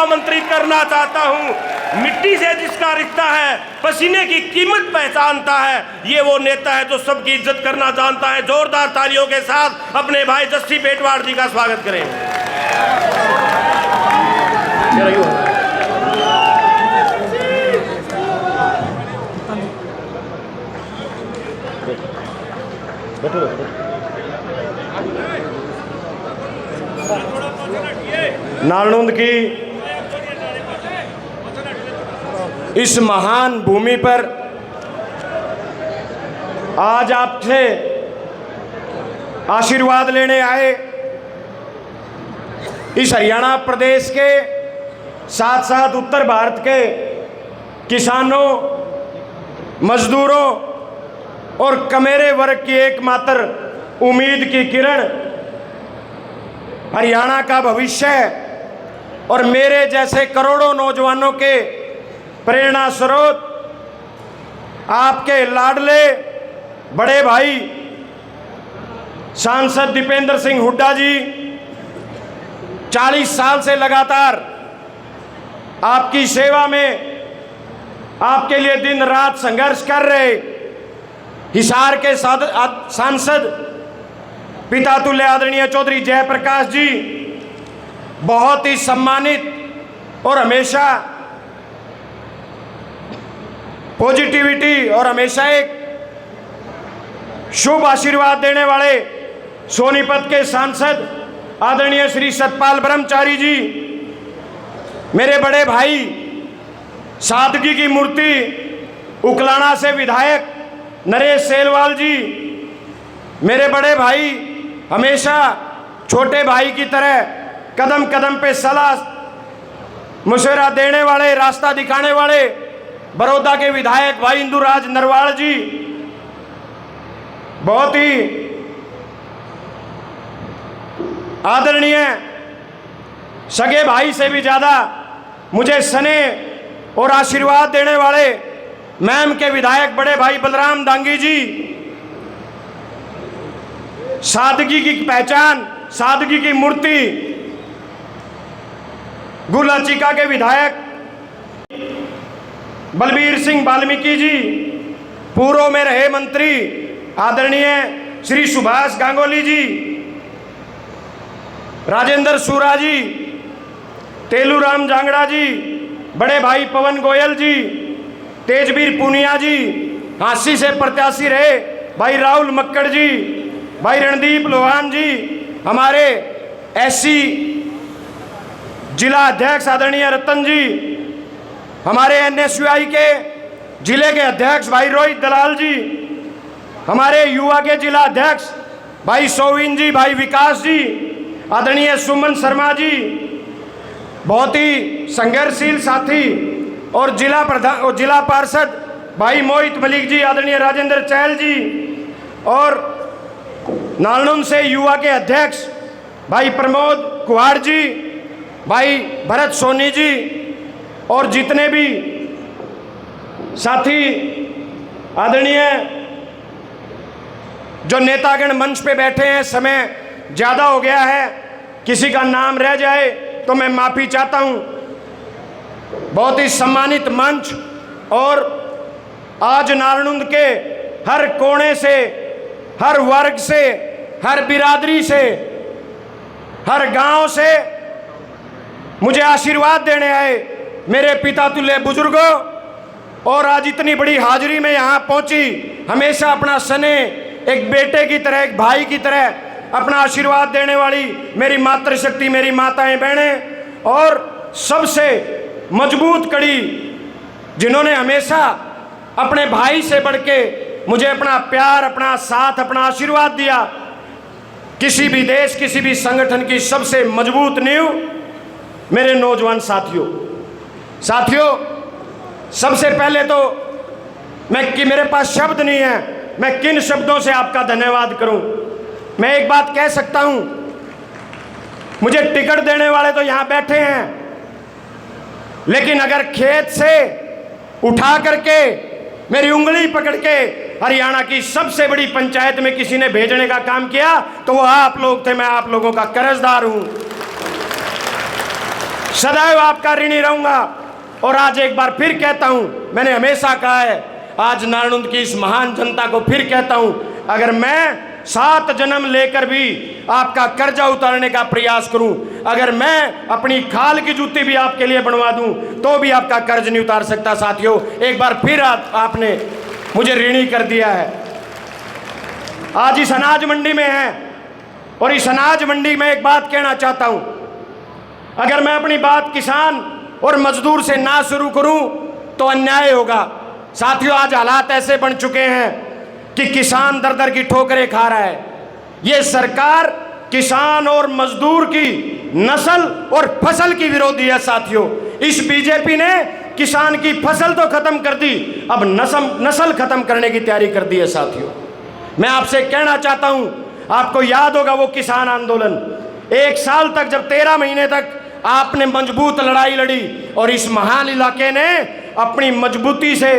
आमंत्रित करना चाहता हूं। मिट्टी से जिसका रिश्ता है, पसीने की कीमत पहचानता है, ये वो नेता है जो सबकी इज्जत करना जानता है। जोरदार तालियों के साथ अपने भाई जस्सी पेटवाड़ जी का स्वागत करें। नालनुंद की इस महान भूमि पर आज आपसे आशीर्वाद लेने आए इस हरियाणा प्रदेश के साथ साथ उत्तर भारत के किसानों, मजदूरों और कमेरे वर्ग की एकमात्र उम्मीद की किरण, हरियाणा का भविष्य और मेरे जैसे करोड़ों नौजवानों के प्रेरणा स्रोत, आपके लाडले बड़े भाई सांसद दीपेंद्र सिंह हुड्डा जी 40 साल से लगातार आपकी सेवा में, आपके लिए दिन रात संघर्ष कर रहे हिसार के सांसद पिता तुल्य आदरणीय चौधरी जयप्रकाश जी बहुत ही सम्मानित और हमेशा पॉजिटिविटी और हमेशा एक शुभ आशीर्वाद देने वाले सोनीपत के सांसद आदरणीय श्री सतपाल ब्रह्मचारी जी, मेरे बड़े भाई सादगी की मूर्ति उकलाना से विधायक नरेश सेलवाल जी, मेरे बड़े भाई हमेशा छोटे भाई की तरह कदम कदम पे सलाह मशवरा देने वाले, रास्ता दिखाने वाले बड़ौदा के विधायक भाई इंदुराज नरवाल जी, बहुत ही आदरणीय सगे भाई से भी ज़्यादा मुझे स्नेह और आशीर्वाद देने वाले मैम के विधायक बड़े भाई बलराम दांगी जी, सादगी की पहचान, सादगी की मूर्ति गुलाचिका के विधायक बलबीर सिंह वाल्मीकि जी, पूर्व में रहे मंत्री आदरणीय श्री सुभाष गांगुली जी, राजेंद्र सूरा जी, तेलूराम जांगड़ा जी, बड़े भाई पवन गोयल जी, तेजवीर पूनिया जी, काशी से प्रत्याशी रहे भाई राहुल मक्कड़ जी, भाई रणदीप लोहान जी, हमारे एससी जिला अध्यक्ष आदरणीय रतन जी, हमारे एनएसयूआई के जिले के अध्यक्ष भाई रोहित दलाल जी, हमारे युवा के जिला अध्यक्ष भाई सोविन जी, भाई विकास जी, आदरणीय सुमन शर्मा जी, बहुत ही संघर्षशील साथी और जिला प्रधान और जिला पार्षद भाई मोहित मलिक जी, आदरणीय राजेंद्र चहल जी, और नालनुंद से युवा के अध्यक्ष भाई प्रमोद कुहाड़ जी, भाई भरत सोनी जी, और जितने भी साथी आदरणीय जो नेतागण मंच पे बैठे हैं, समय ज़्यादा हो गया है, किसी का नाम रह जाए तो मैं माफ़ी चाहता हूँ। बहुत ही सम्मानित मंच, और आज नालनुंद के हर कोने से, हर वर्ग से, हर बिरादरी से, हर गांव से मुझे आशीर्वाद देने आए मेरे पिता तुल्य बुजुर्गों, और आज इतनी बड़ी हाजिरी में यहाँ पहुँची, हमेशा अपना स्नेह एक बेटे की तरह, एक भाई की तरह अपना आशीर्वाद देने वाली मेरी मातृशक्ति, मेरी माताएं बहनें, और सबसे मजबूत कड़ी जिन्होंने हमेशा अपने भाई से बढ़ के मुझे अपना प्यार, अपना साथ, अपना आशीर्वाद दिया। किसी भी देश, किसी भी संगठन की सबसे मजबूत नींव मेरे नौजवान साथियों, सबसे पहले तो मेरे पास शब्द नहीं है, मैं किन शब्दों से आपका धन्यवाद करूं। मैं एक बात कह सकता हूं, मुझे टिकट देने वाले तो यहां बैठे हैं, लेकिन अगर खेत से उठा करके मेरी उंगली पकड़ के हरियाणा की सबसे बड़ी पंचायत में किसी ने भेजने का काम किया तो वो आप लोग थे। मैं आप लोगों का कर्जदार हूं। सदैव आपका ऋणी रहूंगा। और आज एक बार फिर कहता हूं, मैंने हमेशा कहा है, आज नालंदा की इस महान जनता को फिर कहता हूं, अगर मैं 7 जन्म लेकर भी आपका कर्जा उतारने का प्रयास करूं, अगर मैं अपनी खाल की जूती भी आपके लिए बनवा दूं, तो भी आपका कर्ज नहीं उतार सकता। साथियों, एक बार फिर आपने मुझे ऋणी कर दिया है। आज इस अनाज मंडी में है और इस अनाज मंडी में एक बात कहना चाहता हूं, अगर मैं अपनी बात किसान और मजदूर से ना शुरू करूं तो अन्याय होगा। साथियों, आज हालात ऐसे बन चुके हैं कि किसान दर दर की ठोकरें खा रहा है। ये सरकार किसान और मजदूर की नस्ल और फसल की विरोधी है। साथियों, इस बीजेपी ने किसान की फसल तो खत्म कर दी, अब नस्ल खत्म करने की तैयारी कर दी है। साथियों, मैं आपसे कहना चाहता हूं, आपको याद होगा वो किसान आंदोलन, 1 साल तक, जब 13 महीने तक आपने मजबूत लड़ाई लड़ी और इस महान इलाके ने अपनी मजबूती से,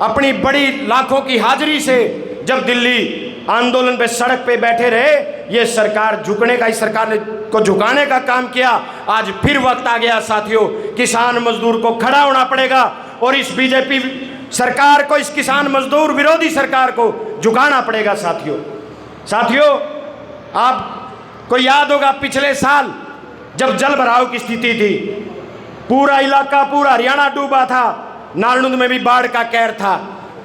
अपनी बड़ी लाखों की हाजिरी से जब दिल्ली आंदोलन पे सड़क पे बैठे रहे, ये सरकार झुकने का, इस सरकार ने को झुकाने का काम किया। आज फिर वक्त आ गया साथियों, किसान मजदूर को खड़ा होना पड़ेगा और इस बीजेपी सरकार को, इस किसान मजदूर विरोधी सरकार को झुकाना पड़ेगा। साथियों, आपको याद होगा पिछले साल जब जल भराव की स्थिति थी, पूरा इलाका, पूरा हरियाणा डूबा था, नालंदा में भी बाढ़ का कहर था।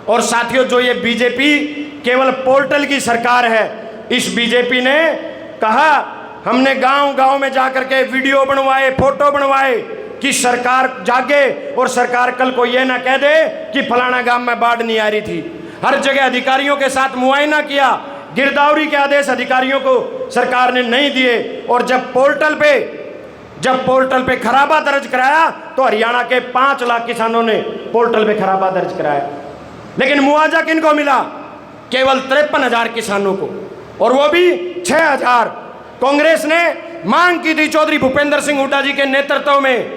और साथियों, जो ये बीजेपी केवल पोर्टल की सरकार है, इस बीजेपी ने कहा, हमने गांव-गांव में जाकर के वीडियो बनवाए, फोटो बनवाए कि सरकार जागे और सरकार कल को ये ना कह दे कि फलाना गांव में बाढ़ नहीं आ रही थी। हर जगह अधिकारियों के साथ मुआयना किया, गिरदावरी के आदेश अधिकारियों को सरकार ने नहीं दिए। और जब पोर्टल पे खराबा दर्ज कराया तो हरियाणा के 5 लाख किसानों ने पोर्टल पे खराबा दर्ज कराया, लेकिन मुआवजा किनको मिला? केवल 53,000 किसानों को, और वो भी 6,000। कांग्रेस ने मांग की थी चौधरी भूपेंद्र सिंह हुड्डा जी के नेतृत्व में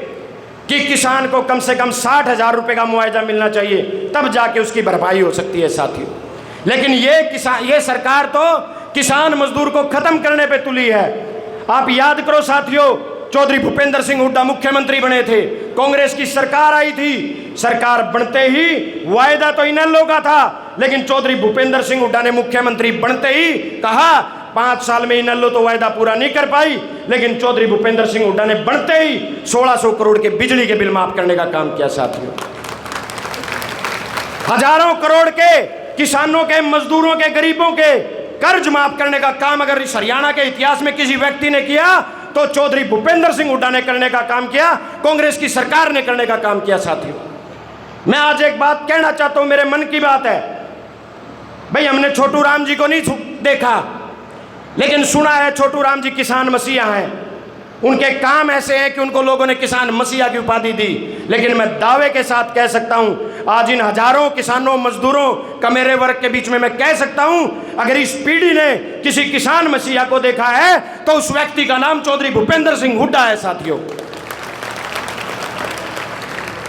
कि किसान को कम से कम 60,000 रुपए का मुआवजा मिलना चाहिए, तब जाके उसकी भरपाई हो सकती है। साथियों, लेकिन ये सरकार तो किसान मजदूर को खत्म करने पे तुली है। आप याद करो साथियों, चौधरी भूपेंद्र सिंह हुड्डा मुख्यमंत्री बने थे, कांग्रेस की सरकार आई थी, सरकार बनते ही वायदा तो इनेलो का था, लेकिन चौधरी भूपेंद्र सिंह हुड्डा ने मुख्यमंत्री बनते ही कहा 5 साल में इनेलो तो वायदा पूरा नहीं कर पाई, लेकिन चौधरी भूपेंद्र सिंह हुड्डा ने बनते ही 1600 करोड़ के बिजली के बिल माफ करने का काम किया। साथियों, हजारों करोड़ के किसानों के, मजदूरों के, गरीबों के कर्ज माफ करने का काम अगर इस हरियाणा के इतिहास में किसी व्यक्ति ने किया तो चौधरी भूपेंद्र सिंह हुड्डा ने करने का काम किया, कांग्रेस की सरकार ने करने का काम किया। साथियों, मैं आज एक बात कहना चाहता हूं, मेरे मन की बात है। भाई, हमने छोटू राम जी को नहीं देखा, लेकिन सुना है छोटू राम जी किसान मसीहा हैं। उनके काम ऐसे हैं कि उनको लोगों ने किसान मसीहा की उपाधि दी। लेकिन मैं दावे के साथ कह सकता हूं, आज इन हजारों किसानों, मजदूरों का मेरे वर्ग के बीच में मैं कह सकता हूं, अगर इस पीढ़ी ने किसी किसान मसीहा को देखा है तो उस व्यक्ति का नाम चौधरी भूपेंद्र सिंह हुड्डा है। साथियों,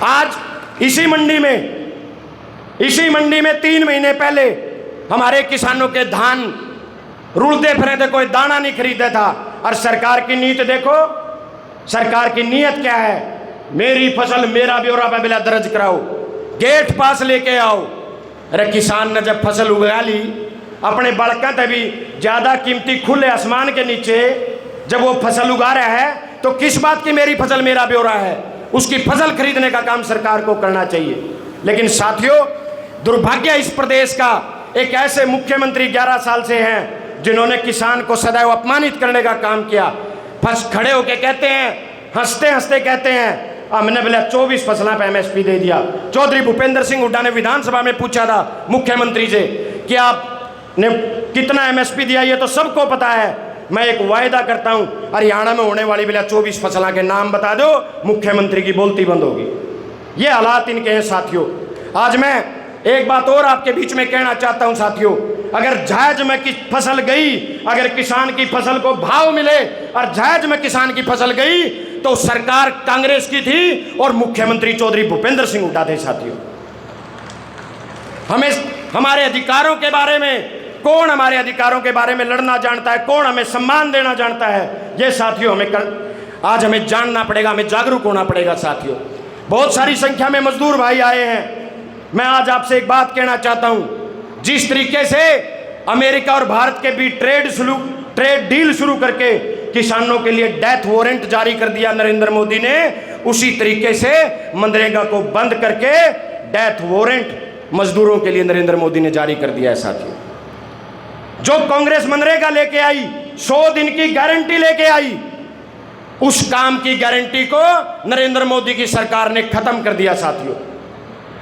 आज इसी मंडी में 3 महीने पहले हमारे किसानों के धान रुलते फिरे थे, कोई दाना नहीं खरीदा था। और सरकार की नीयत देखो, सरकार की नीयत क्या है? मेरी फसल मेरा ब्यौरा पे बिला दर्ज कराओ, गेट पास लेके आओ। अरे किसान ने जब फसल उगा ली, अपने बड़का तभी ज्यादा कीमती खुले आसमान के नीचे जब वो फसल उगा रहा है, तो किस बात की मेरी फसल मेरा ब्यौरा है? उसकी फसल खरीदने का काम सरकार को करना चाहिए। लेकिन साथियों, दुर्भाग्य इस प्रदेश का, एक ऐसे मुख्यमंत्री 11 साल से हैं जिन्होंने किसान को सदैव अपमानित करने का काम किया। खड़े होके कहते हैं, हंसते हंसते कहते हैं, हमने बोला 24 फसलों पे एमएसपी दे दिया। चौधरी भूपेंद्र सिंह हुड्डा ने विधानसभा में पूछा था मुख्यमंत्री से कि आपने कितना एमएसपी दिया, ये तो सबको पता है। मैं एक वायदा करता हूं, हरियाणा में होने वाली बोला 24 फसलों के नाम बता दो, मुख्यमंत्री की बोलती बंद होगी। ये हालात इनके हैं। साथियों, आज मैं एक बात और आपके बीच में कहना चाहता हूं। साथियों, अगर जायज में की फसल गई, अगर किसान की फसल को भाव मिले और जायज में किसान की फसल गई, तो सरकार कांग्रेस की थी और मुख्यमंत्री चौधरी भूपेंद्र सिंह हुड्डा थे। साथियों, हमें हमारे अधिकारों के बारे में, कौन हमारे अधिकारों के बारे में लड़ना जानता है, कौन हमें सम्मान देना जानता है, ये साथियों आज हमें जानना पड़ेगा, हमें जागरूक होना पड़ेगा साथियों। बहुत सारी संख्या में मजदूर भाई आए हैं। मैं आज आपसे एक बात कहना चाहता हूं, जिस तरीके से अमेरिका और भारत के बीच ट्रेड डील शुरू करके किसानों के लिए डेथ वारंट जारी कर दिया नरेंद्र मोदी ने, उसी तरीके से मनरेगा को बंद करके डेथ वारंट मजदूरों के लिए नरेंद्र मोदी ने जारी कर दिया है साथियों। जो कांग्रेस मनरेगा लेके आई, 100 दिन की गारंटी लेके आई, उस काम की गारंटी को नरेंद्र मोदी की सरकार ने खत्म कर दिया साथियों।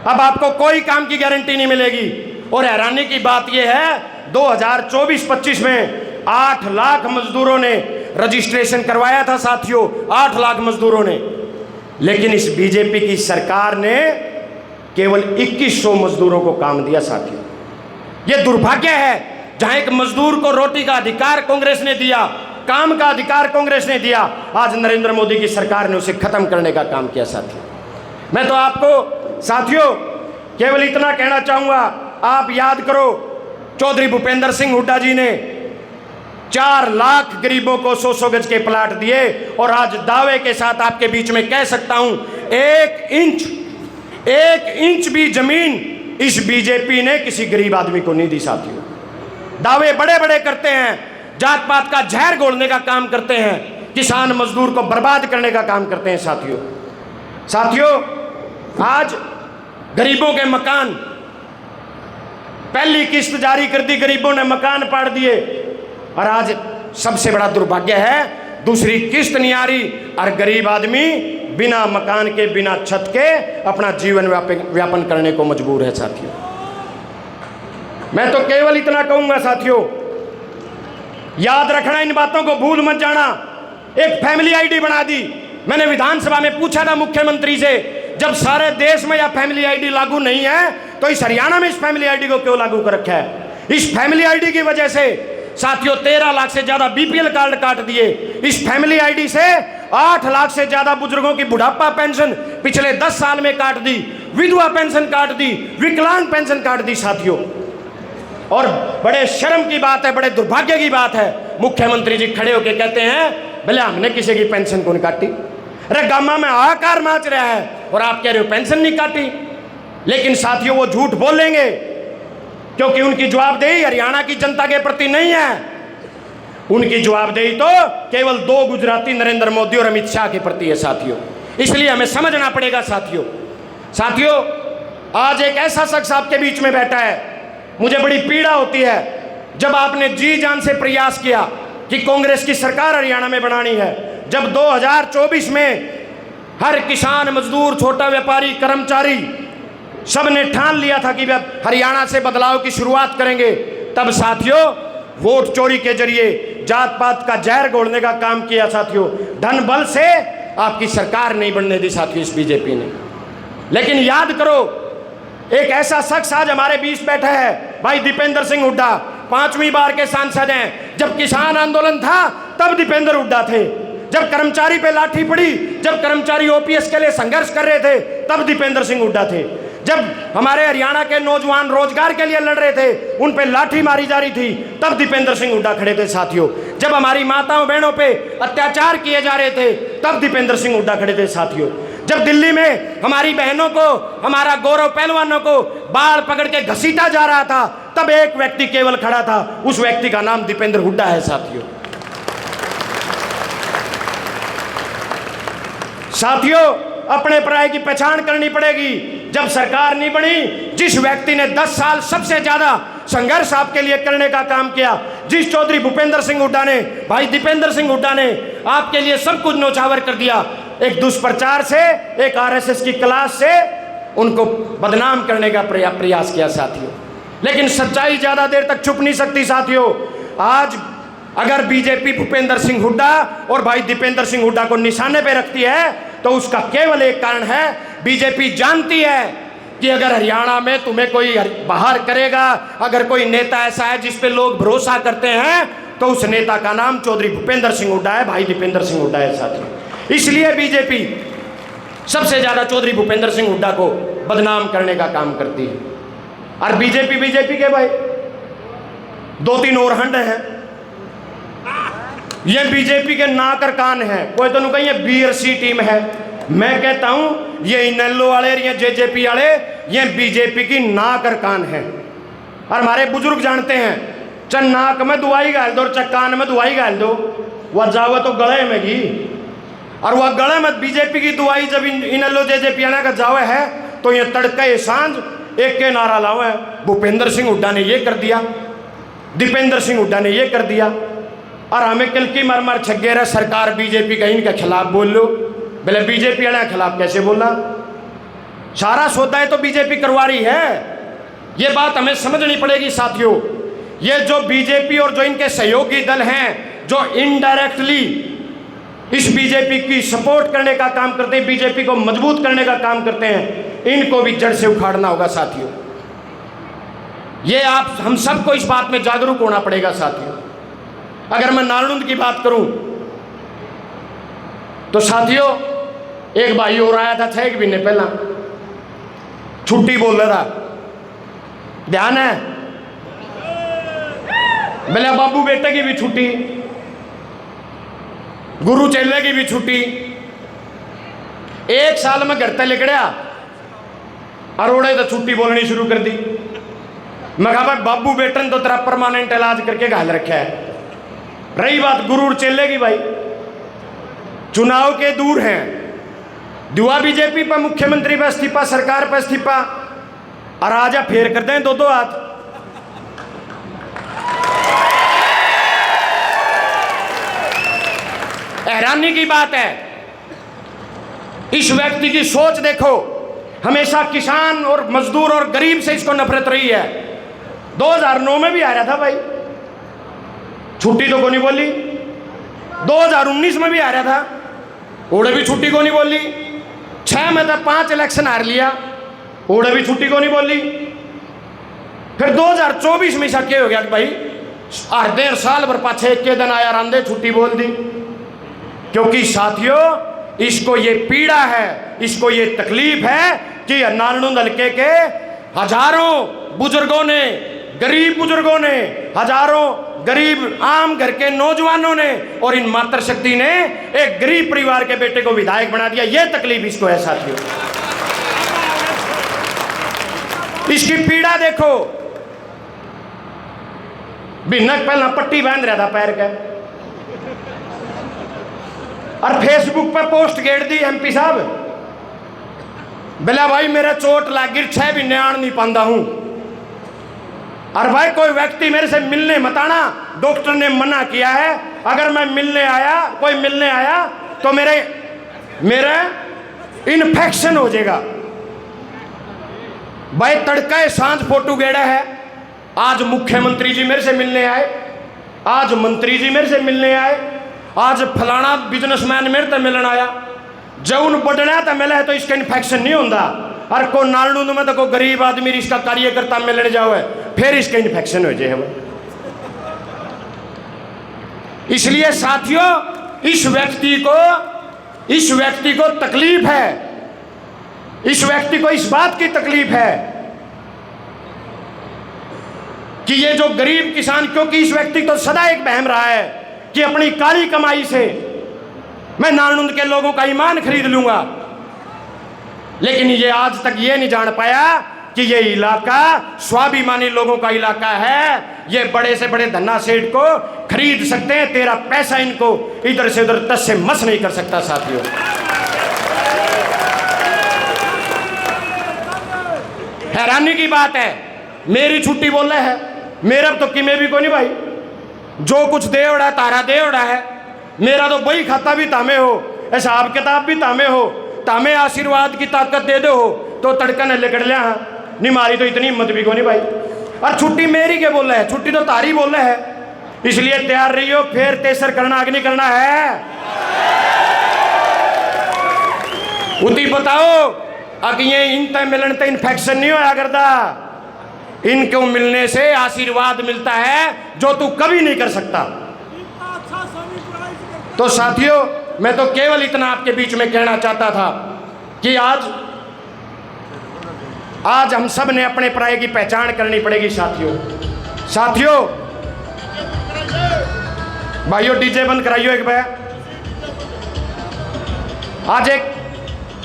अब आपको कोई काम की गारंटी नहीं मिलेगी। और हैरानी की बात यह है, 2024-25 में 8 लाख मजदूरों ने रजिस्ट्रेशन करवाया था साथियों, 8 लाख मजदूरों ने। लेकिन इस बीजेपी की सरकार ने केवल 2100 मजदूरों को काम दिया साथियों। यह दुर्भाग्य है, जहां एक मजदूर को रोटी का अधिकार कांग्रेस ने दिया, काम का अधिकार कांग्रेस ने दिया, आज नरेंद्र मोदी की सरकार ने उसे खत्म करने का काम किया साथियों। मैं तो आपको साथियों केवल इतना कहना चाहूंगा, आप याद करो चौधरी भूपेंद्र सिंह हुड्डा जी ने 4 लाख गरीबों को 100 गज के प्लाट दिए, और आज दावे के साथ आपके बीच में कह सकता हूं, 1 इंच भी जमीन इस बीजेपी ने किसी गरीब आदमी को नहीं दी साथियों। दावे बड़े बड़े करते हैं, जात पात का जहर घोलने का काम करते हैं, किसान मजदूर को बर्बाद करने का काम करते हैं साथियों। आज गरीबों के मकान, पहली किस्त जारी कर दी, गरीबों ने मकान पाड़ दिए, और आज सबसे बड़ा दुर्भाग्य है दूसरी किस्त नहीं आ रही, और गरीब आदमी बिना मकान के, बिना छत के अपना जीवन व्यापन करने को मजबूर है साथियों। मैं तो केवल इतना कहूंगा साथियों, याद रखना, इन बातों को भूल मत जाना। एक फैमिली आईडी बना दी। मैंने विधानसभा में पूछा था मुख्यमंत्री से, जब सारे देश में यह फैमिली आईडी लागू नहीं है तो इस हरियाणा में इस फैमिली आईडी को क्यों लागू कर रखा है? इस फैमिली आईडी की वजह से साथियों 13 लाख से ज्यादा बीपीएल कार्ड काट दिए। इस फैमिली आईडी से 8 लाख से ज्यादा बुजुर्गों की बुढ़ापा पेंशन पिछले 10 साल में काट दी, विधवा पेंशन काट दी, विकलांग पेंशन काट दी साथियों। और बड़े शर्म की बात है, बड़े दुर्भाग्य की बात है, मुख्यमंत्री जी खड़े होकर कहते हैं भले हमने किसी की पेंशन को नहीं काटी। अरे गामा में हाहाकार मच रहा है और आप कह रहे हो पेंशन नहीं काटी। लेकिन साथियों वो झूठ बोलेंगे, क्योंकि उनकी जवाबदेही हरियाणा की जनता के प्रति नहीं है। उनकी जवाबदेही तो केवल 2 गुजराती नरेंद्र मोदी और अमित शाह के प्रति है साथियों। इसलिए हमें समझना पड़ेगा साथियों। आज एक ऐसा शख्स आपके बीच में बैठा है, मुझे बड़ी पीड़ा होती है जब आपने जी जान से प्रयास किया कि कांग्रेस की सरकार हरियाणा में बनानी है। जब 2024 में हर किसान, मजदूर, छोटा व्यापारी, कर्मचारी सब ने ठान लिया था कि वे हरियाणा से बदलाव की शुरुआत करेंगे, तब साथियों वोट चोरी के जरिए जात पात का जहर घोलने का काम किया साथियों। धन बल से आपकी सरकार नहीं बनने दी साथियों इस बीजेपी ने। लेकिन याद करो, एक ऐसा शख्स आज हमारे बीच बैठा है, भाई दीपेंद्र सिंह हुड्डा, 5वीं बार के सांसद हैं। जब किसान आंदोलन था तब दीपेंद्र हुड्डा थे, जब कर्मचारी पे लाठी पड़ी, जब कर्मचारी ओपीएस के लिए संघर्ष कर रहे थे तब दीपेंद्र सिंह हुड्डा थे, जब हमारे हरियाणा के नौजवान रोजगार के लिए लड़ रहे थे, उन पे लाठी मारी जा रही थी, तब दीपेंद्र सिंह हुड्डा खड़े थे साथियों। जब हमारी माताओं बहनों पे अत्याचार किए जा रहे थे तब दीपेंद्र सिंह हुड्डा खड़े थे साथियों। जब दिल्ली में हमारी बहनों को, हमारा गौरव पहलवानों को बाल पकड़ के घसीटा जा रहा था, तब एक व्यक्ति केवल खड़ा था, उस व्यक्ति का नाम दीपेंद्र हुड्डा है साथियों। अपने पराये की पहचान करनी पड़ेगी। जब सरकार नहीं बनी, जिस व्यक्ति ने 10 साल सबसे ज्यादा संघर्ष आपके लिए करने का काम किया, जिस चौधरी भूपेंद्र सिंह हुड्डा ने, भाई दीपेंद्र सिंह हुड्डा ने आपके लिए सब कुछ न्यौछावर कर दिया। एक दुष्प्रचार से, एक आरएसएस की क्लास से उनको बदनाम करने का प्रयास किया साथियों। लेकिन सच्चाई ज्यादा देर तक छुप नहीं सकती साथियों। आज अगर बीजेपी भूपेंद्र सिंह हुड्डा और भाई दीपेंद्र सिंह हुड्डा को निशाने पे रखती है तो उसका केवल एक कारण है, बीजेपी जानती है कि अगर हरियाणा में तुम्हें कोई बाहर करेगा, अगर कोई नेता ऐसा है जिस पे लोग भरोसा करते हैं, तो उस नेता का नाम चौधरी भूपेंद्र सिंह हुड्डा है, भाई दीपेंद्र सिंह हुड्डा है साथियों। इसलिए बीजेपी सबसे ज्यादा चौधरी भूपेंद्र सिंह हुड्डा को बदनाम करने का काम करती है। और बीजेपी के भाई 2-3 और हंड हैं। ये बीजेपी के नाकर कान है। कोई तो कहीं BRC टीम है, मैं कहता हूं ये इनेलो वाले, ये JJP वाले, ये बीजेपी की नाकर कान है। और हमारे बुजुर्ग जानते हैं, च नाक में दुआई गाल दो और च कान में दुआई गाल दो, वह जावे तो गले में घी। और वह गले में बीजेपी की दुआई जब इनेलो JJP वाले का जावे है तो ये तड़के सांझ एक के नारा लावे, भूपेंद्र सिंह हुड्डा ने ये कर दिया, दीपेंद्र सिंह हुड्डा ने ये कर दिया। और हमें कल की मर मर छगे रहा सरकार बीजेपी का इनके खिलाफ बोल लो, बोले बीजेपी वाले के खिलाफ कैसे बोलना? सारा सौदा है तो बीजेपी करवा रही है। ये बात हमें समझनी पड़ेगी साथियों। ये जो बीजेपी और जो इनके सहयोगी दल हैं जो इनडायरेक्टली इस बीजेपी की सपोर्ट करने का काम करते हैं, बीजेपी को मजबूत करने का काम करते हैं, इनको भी जड़ से उखाड़ना होगा साथियों। ये आप हम सबको इस बात में जागरूक होना पड़ेगा साथियों। अगर मैं नालंद की बात करूं तो साथियों एक भाई और आया था 6 महीने पहला, छुट्टी बोल रहा था, ध्यान है? बोले बाबू बेटे की भी छुट्टी, गुरु चेले की भी छुट्टी। 1 साल में घर तक लिकड़िया और उड़े तो छुट्टी बोलनी शुरू कर दी। मैं कहा भाई बाबू बेटे ने तो तेरा परमानेंट इलाज करके घाल रखा है। रही बात गुरु और चेले की, भाई चुनाव के दूर हैं, दुआ बीजेपी पर, मुख्यमंत्री पर इस्तीफा, सरकार पर इस्तीफा, और आजा फेर कर दें 2-2 हाथ। हैरानी की बात है, इस व्यक्ति की सोच देखो, हमेशा किसान और मजदूर और गरीब से इसको नफरत रही है। 2009 में भी आ रहा था भाई, छुट्टी तो को नहीं बोली। 2019 में भी आ रहा था, ओड़े भी छुट्टी को नहीं बोली। 6 में तो 5 इलेक्शन हार लिया, ओड़े भी छुट्टी को नहीं बोली। फिर 2024 में ऐसा क्या हो गया कि भाई 1.5 साल भर पाछे एक के दिन आया रांधे छुट्टी बोल दी। क्योंकि साथियों इसको ये पीड़ा है, इसको ये तकलीफ है कि नालंद हल्के के हजारों बुजुर्गों ने, गरीब बुजुर्गों ने, हजारों गरीब आम घर के नौजवानों ने और इन मातृशक्ति ने एक गरीब परिवार के बेटे को विधायक बना दिया। यह तकलीफ इसको है साथियों। इसकी पीड़ा देखो, भिन्नक पहला पट्टी बांध रहा था पैर का और फेसबुक पर पोस्ट गेड़ दी MP साहब, बोला भाई मेरा चोट लग गई, 6 महीने आन नहीं पाता हूं। और भाई कोई व्यक्ति मेरे से मिलने मत आना, डॉक्टर ने मना किया है। अगर मैं मिलने आया, कोई मिलने आया तो मेरे इन्फेक्शन हो जाएगा। भाई तड़का सांझ फोटो गेड़ा है, आज मुख्यमंत्री जी मेरे से मिलने आए, आज मंत्री जी मेरे से मिलने आए, आज फलाना बिजनेसमैन मेरे से मिलने आया। जौन बढ़ना तो मिला है तो इसका इन्फेक्शन नहीं होता। और को नालंद में तो कोई गरीब आदमी इसका कार्यकर्ता मिलने जाओ है, फिर इसका इन्फेक्शन हो जाए। इसलिए साथियों इस व्यक्ति को तकलीफ है, इस व्यक्ति को इस बात की तकलीफ है कि ये जो गरीब किसान, क्योंकि इस व्यक्ति को सदा एक बहम रहा है कि अपनी काली कमाई से मैं नालंद के लोगों का ईमान खरीद लूंगा। लेकिन ये आज तक ये नहीं जान पाया कि ये इलाका स्वाभिमानी लोगों का इलाका है। ये बड़े से बड़े धन्ना सेठ को खरीद सकते हैं, तेरा पैसा इनको इधर से उधर तस से मस नहीं कर सकता साथियों। हैरानी की बात है, मेरी छुट्टी बोल रहे है, मेरा तो कि मैं भी को नहीं भाई, जो कुछ देवड़ा तारा देवड़ा है। मेरा तो बही खाता भी तामे हो, हिसाब किताब भी तामे हो, तामे आशीर्वाद की ताकत दे दो तो तड़का न लिकड़ लिया। नहीं मारी तो इतनी हिम्मत भी को नहीं भाई। और छुट्टी मेरी के बोल रहे है, छुट्टी तो तारी बोल रहे है। इसलिए तैयार रही हो, फिर तेसर करना अग्नि करना है। उती बताओ अब ये इन तय मिलन तय इन्फेक्शन नहीं होया करता, इनको मिलने से आशीर्वाद मिलता है जो तू कभी नहीं कर सकता। तो साथियों मैं तो केवल इतना आपके बीच में कहना चाहता था कि आज हम सब ने अपने पराये की पहचान करनी पड़ेगी साथियों। भाइयों डीजे बंद कराइयो एक बार। आज एक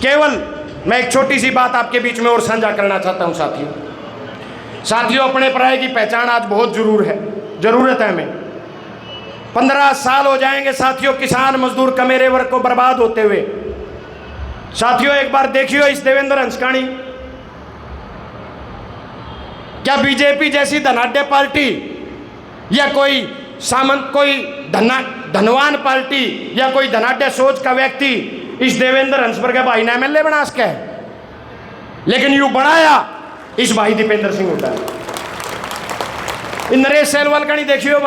केवल मैं एक छोटी सी बात आपके बीच में और साझा करना चाहता हूं साथियों, अपने पराये की पहचान आज बहुत जरूरत है हमें। 15 साल हो जाएंगे साथियों किसान मजदूर कमेरे वर्ग को बर्बाद होते हुए। साथियों एक बार देखियो इस देवेंद्र हंसकानी, क्या बीजेपी जैसी धनाढ्य पार्टी या कोई सामंत कोई धनवान पार्टी या कोई धनाढ्य सोच का व्यक्ति इस देवेंद्र हंसवर के भाई ने एमएलए बना सके? लेकिन यू बनाया इस भाई दीपेंद्र सिंह हुड्डा। नरेश सेलवाल का नहीं देखियो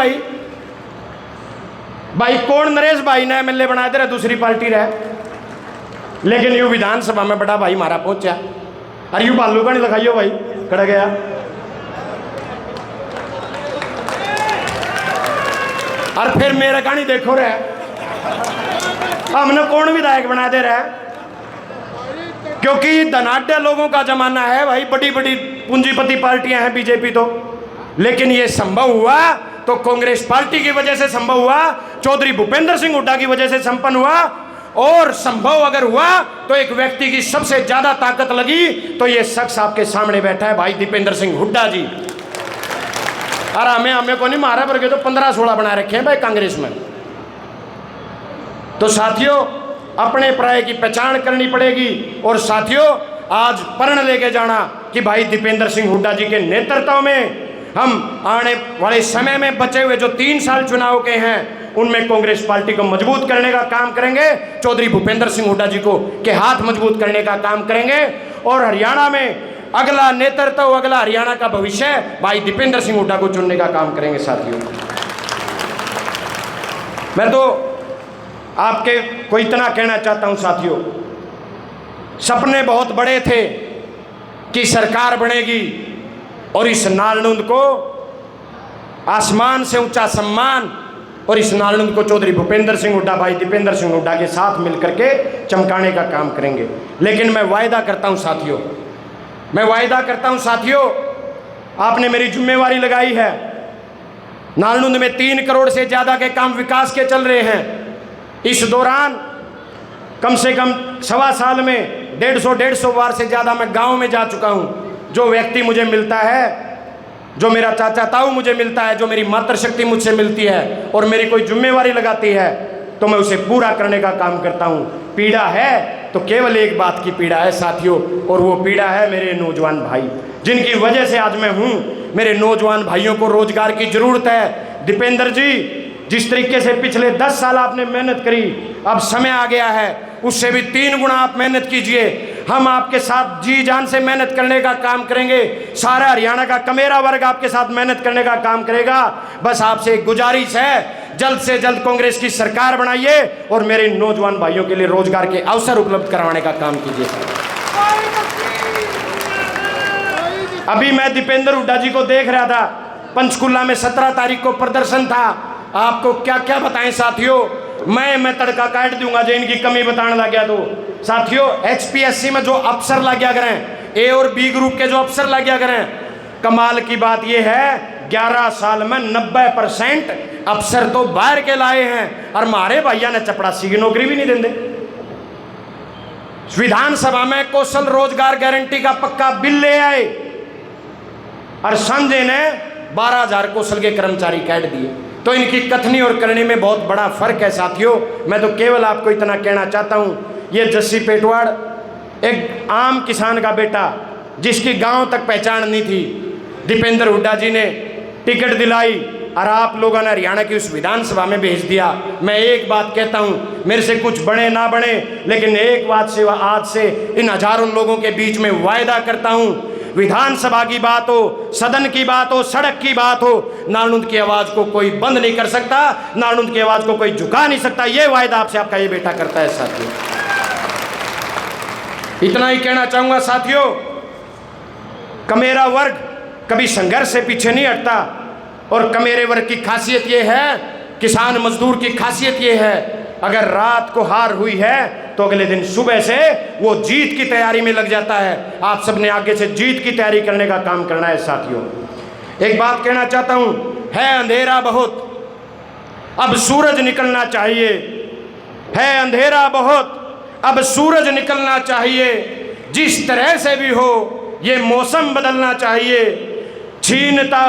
भाई कौन नरेश भाई ने एमएलए बना दे रहा दूसरी पार्टी रहे, लेकिन यू विधानसभा में बड़ा भाई मारा पहुंचा। अरे यू बालू का नहीं लगाइयो भाई खड़ा गया। और फिर मेरा कहानी देखो रहे हमने कौन विधायक बना दे रहा है, क्योंकि धनाढ्य लोगों का जमाना है भाई। बड़ी बड़ी पूंजीपति पार्टियां हैं बीजेपी तो, लेकिन ये संभव हुआ तो कांग्रेस पार्टी की वजह से संभव हुआ, चौधरी भूपेंद्र सिंह हुड्डा की वजह से संपन्न हुआ। और संभव अगर हुआ तो एक व्यक्ति की सबसे ज्यादा ताकत लगी तो ये शख्स आपके सामने बैठा है भाई दीपेंद्र सिंह हुड्डा जी। और हमें को नहीं मारा करके तो 15-16 बना रखे हैं भाई कांग्रेस में। तो साथियों अपने पराये की पहचान करनी पड़ेगी। और साथियों आज प्रण लेके जाना कि भाई दीपेंद्र सिंह हुड्डा जी के नेतृत्व में हम आने वाले समय में बचे हुए जो 3 साल चुनाव के हैं उनमें कांग्रेस पार्टी को मजबूत करने का काम करेंगे, चौधरी भूपेंद्र सिंह हुड्डा जी को के हाथ मजबूत करने का काम करेंगे। और हरियाणा में अगला नेतृत्व, अगला हरियाणा का भविष्य भाई दीपेंद्र सिंह हुड्डा को चुनने का काम करेंगे। साथियों मैं तो आपके को इतना कहना चाहता हूं साथियों, सपने बहुत बड़े थे कि सरकार बनेगी और इस नालनुंद को आसमान से ऊंचा सम्मान और इस नालनुंद को चौधरी भूपेंद्र सिंह हुड्डा भाई दीपेंद्र सिंह हुड्डा के साथ मिलकर के चमकाने का काम करेंगे। लेकिन मैं वायदा करता हूं साथियों, आपने मेरी जिम्मेवारी लगाई है। नालनुंद में 3 करोड़ से ज्यादा के काम विकास के चल रहे हैं। इस दौरान कम से कम 1.25 साल में 150 बार से ज्यादा मैं गांव में जा चुका हूं। जो व्यक्ति मुझे मिलता है, जो मेरा चाचा ताऊ मुझे मिलता है, जो मेरी मातृशक्ति मुझसे मिलती है और मेरी कोई जिम्मेवारी लगाती है तो मैं उसे पूरा करने का काम करता हूं। पीड़ा है तो केवल एक बात की पीड़ा है साथियों, और वो पीड़ा है मेरे नौजवान भाई, जिनकी वजह से आज मैं हूं। मेरे नौजवान भाइयों को रोजगार की जरूरत है। दीपेंद्र जी जिस तरीके से पिछले 10 साल आपने मेहनत करी, अब समय आ गया है उससे भी 3 गुना आप मेहनत कीजिए। हम आपके साथ जी जान से मेहनत करने का काम करेंगे। सारा हरियाणा का कमेरा वर्ग आपके साथ मेहनत करने का काम करेगा। बस आपसे एक गुजारिश है, जल्द से जल्द कांग्रेस की सरकार बनाइए और मेरे नौजवान भाइयों के लिए रोजगार के अवसर उपलब्ध करवाने का काम कीजिए। अभी मैं दीपेंद्र हुड्डा जी को देख रहा था, पंचकुला में 17 तारीख को प्रदर्शन था। आपको क्या क्या बताएं साथियों, मैं तड़का काट दूंगा जो इनकी कमी बताने लग गया। तो साथियों HPSC में जो अफसर लग गया करें, A और B ग्रुप के जो अफसर लग गया करें, कमाल की बात यह है 11 साल में 90% अफसर तो बाहर के लाए हैं और हमारे भैया ने चपड़ासी की नौकरी भी नहीं देंगे। विधानसभा में कौशल रोजगार गारंटी का पक्का बिल ले आए और संजय ने 12,000 कौशल के कर्मचारी काट दिए। तो इनकी कथनी और करनी में बहुत बड़ा फर्क है साथियों। मैं तो केवल आपको इतना कहना चाहता हूं, ये जस्सी पेटवाड़ एक आम किसान का बेटा जिसकी गांव तक पहचान नहीं थी, दीपेंद्र हुड्डा जी ने टिकट दिलाई और आप लोगों ने हरियाणा की उस विधानसभा में भेज दिया। मैं एक बात कहता हूं, मेरे से कुछ बने ना बने, लेकिन एक बात से आज से इन हजारों लोगों के बीच में वायदा करता हूं, विधानसभा की बात हो, सदन की बात हो, सड़क की बात हो, नालनुंद की आवाज को कोई बंद नहीं कर सकता, नालनुंद की आवाज को कोई झुका नहीं सकता। ये वायदा आपसे आपका ये बेटा करता है साथियों। इतना ही कहना चाहूंगा साथियों, कमेरा वर्ग कभी संघर्ष से पीछे नहीं हटता और कमेरे वर्ग की खासियत ये है, किसान मजदूर की खासियत ये है, अगर रात को हार हुई है तो अगले दिन सुबह से वो जीत की तैयारी में लग जाता है। आप सबने आगे से जीत की तैयारी करने का काम करना है साथियों। एक बात कहना चाहता हूं, है अंधेरा बहुत अब सूरज निकलना चाहिए, है अंधेरा बहुत, अब सूरज निकलना चाहिए, जिस तरह से भी हो ये मौसम बदलना चाहिए। छीनता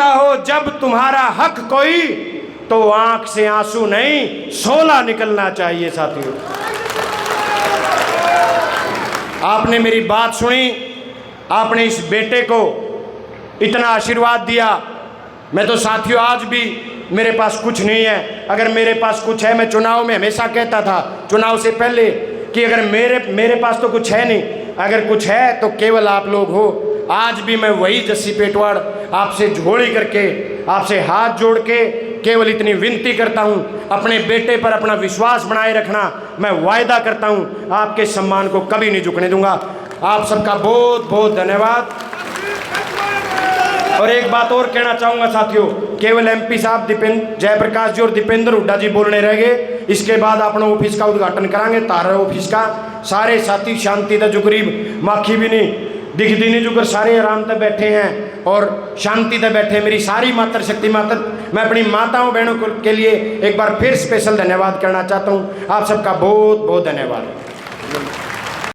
हो जब तुम्हारा हक कोई, तो आंख से आंसू नहीं शोला निकलना चाहिए। साथियों, आपने मेरी बात सुनी, आपने इस बेटे को इतना आशीर्वाद दिया। मैं तो साथियों आज भी मेरे पास कुछ नहीं है। अगर मेरे पास कुछ है, मैं चुनाव में हमेशा कहता था, चुनाव से पहले, कि अगर मेरे पास तो कुछ है नहीं, अगर कुछ है तो केवल आप लोग हो। आज भी मैं वही जस्सी पेटवाड़ आपसे झोली करके, आपसे हाथ जोड़ के केवल इतनी विनती करता हूँ, अपने बेटे पर अपना विश्वास बनाए रखना। मैं वायदा करता हूँ आपके सम्मान को कभी नहीं झुकने दूंगा। आप सबका बहुत बहुत धन्यवाद। और एक बात और कहना चाहूँगा साथियों, केवल एमपी साहब जयप्रकाश जी और दीपेंद्र हुड्डा जी बोलने रह गए। इसके बाद अपना ऑफिस का उद्घाटन करांगे, तारा ऑफिस का। सारे साथी शांति दा जो गरीब माखी भी नहीं दिखती नहीं, जो सारे आराम तक बैठे हैं और शांति तक बैठे। मेरी सारी मातृशक्ति मैं अपनी माताओं बहनों के लिए एक बार फिर स्पेशल धन्यवाद करना चाहता हूँ। आप सबका बहुत बहुत धन्यवाद।